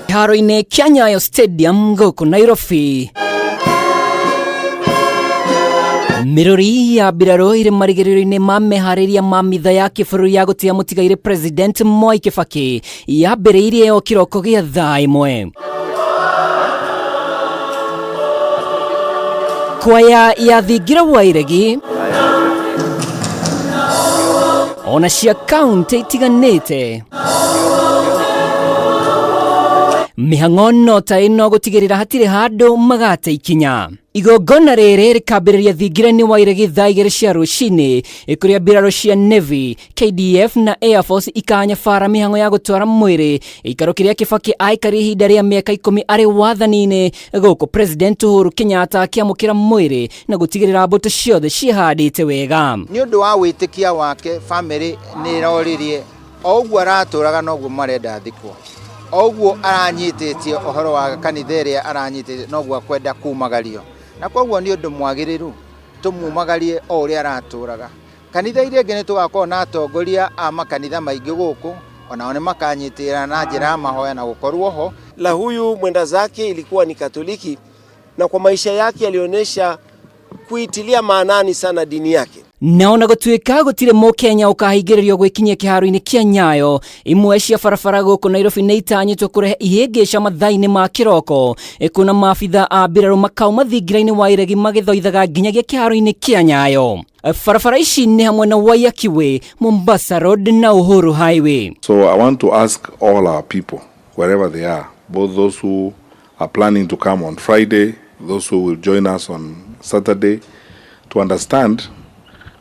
kiharo-ini kia Nyayo Stadium guku Nairobi. Mirori ya mbiraru iri marigiriro-ini ma mehariria ma Mitha ya kibũrũri ya gũtiga mutigairi President Mwai Kibaki yambĩrĩirie o kiroko gia thaa imwe. Kwaya ya thingira wa iregi ona cia kaunti itiganĩte Mihang'o no ta ino gutigirira hatire handu magate ikinya. Igongana riri rikambĩrĩria thingira-ini wa iregi thaa 2 cia rũcinĩ ikuria mbiraru cia Navy, KDF na Air Force ikanyabara mihang'o ya gutwara mwĩrĩ ikaro kiria Kibaki aikari ihinda rĩa mĩaka 10 arĩ wathani-inĩ guku President Uhuru Kenyatta akiamũkĩra mwĩrĩ na gutigirira mbũtũ ciothe cihandĩte wega. Nĩ ũndũ wa wĩtĩkia wake family nĩ roririe o ũguo aratũraga noguo marenda thikwo. Oguo aranyitĩtie uhoro wa kanitha ĩrĩa aranyitĩtie noguo akwenda kumagario. Na koguo nĩ ũndũ mwagĩrĩru tumumagarie o ũrĩa aratũraga. Kanitha iria ingĩ nĩ tũgakorwo na atongoria a makanitha maingĩ gũkũ onao nĩ makanyitĩrĩra na njĩra ya mahoya na gũkorwo ho. La huyu mwenda zake ilikuwa ni Katoliki na kwa maisha yake alionyesha kuitilia maanani sana dini yake. Naona gũtuĩka gũtirĩ Mũkenya ũkahingĩrĩrio gwĩkinyia kiharo-ini kia Nyayo, imwe cia barabara gũkũ Nairobi nĩ itanyĩtwo kũrehe ihĩngĩca mathaa-inĩ ma kĩroko, kuna maabitha a mbiraru makauma thingira-ini wa iregi magĩthoithaga nginyagia kiharo-ini kia Nyayo. Barabara ici nĩ hamwe na Waiyaki Way, Mombasa Road na Uhuru Highway. So I want to ask all our people, wherever they are, both those who are planning to come on Friday, those who will join us on Saturday, to understand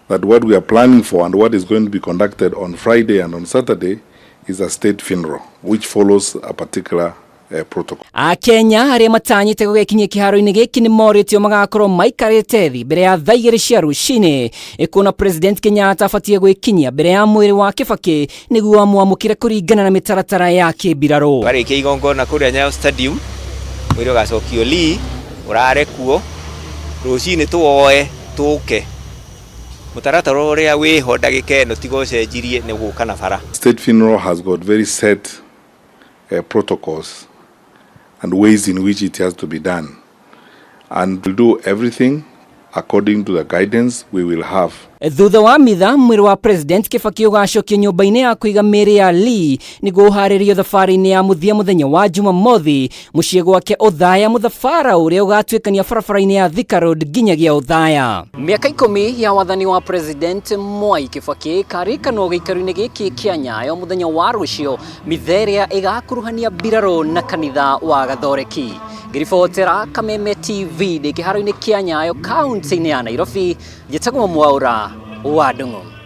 that what we are planning for and what is going to be conducted on Friday and on Saturday is a state funeral, which follows a particular protocol. Akenya arĩa matanyĩte gũgĩkinyia kiharo-ini gĩkĩ nĩ morĩtio magakorwo maikarĩte thĩ mbere ya thaa 2 cia rũcinĩ kuna President Kenyatta abatie gwĩkinyia mbere ya mwĩrĩ wa Kibaki nĩguo amwamũkĩre kũringana na mĩtaratara ya kĩmbiraru. Warĩkia igongona kuria Nyayo Stadium, mwĩrĩ ũgacokio Lee ũrare kuo rũcinĩ tuoe tũke. Mutaratara ũrĩa wĩho ndagĩka ĩno tiga ũcenjirie nĩ gũka na bara. State funeral has got very set protocols and ways in which it has to be done, and we'll do everything according to the guidance we will have. Thutha wa Mitha, mwĩrĩ wa President Kibaki ũgacokio nyũmba-inĩ ya kũiga mĩĩrĩ ya Lee nĩguo ũharĩrĩrio thabarĩ-inĩ ya Muthia muthenya wa Jumamothi mũciĩ gwake Othaya mũthabara ũrĩa ũgatuĩkania barabara-inĩ ya Thika Road nginyagia Othaya. Mĩaka 10 ya wathani wa President Mwai Kibaki karikanwo gĩikaro-inĩ gĩkĩ kĩa Nyayo mũthenya wa rũciũ, Mitha ĩrĩa igakuruhania mbiraru na kanitha wa Gatoreki. Ngiribotera Kameme TV kiharo-ini kia Nyayo kaunti-inĩ ya Nairobi, njĩtagwo Mwaura wa Ndung'u.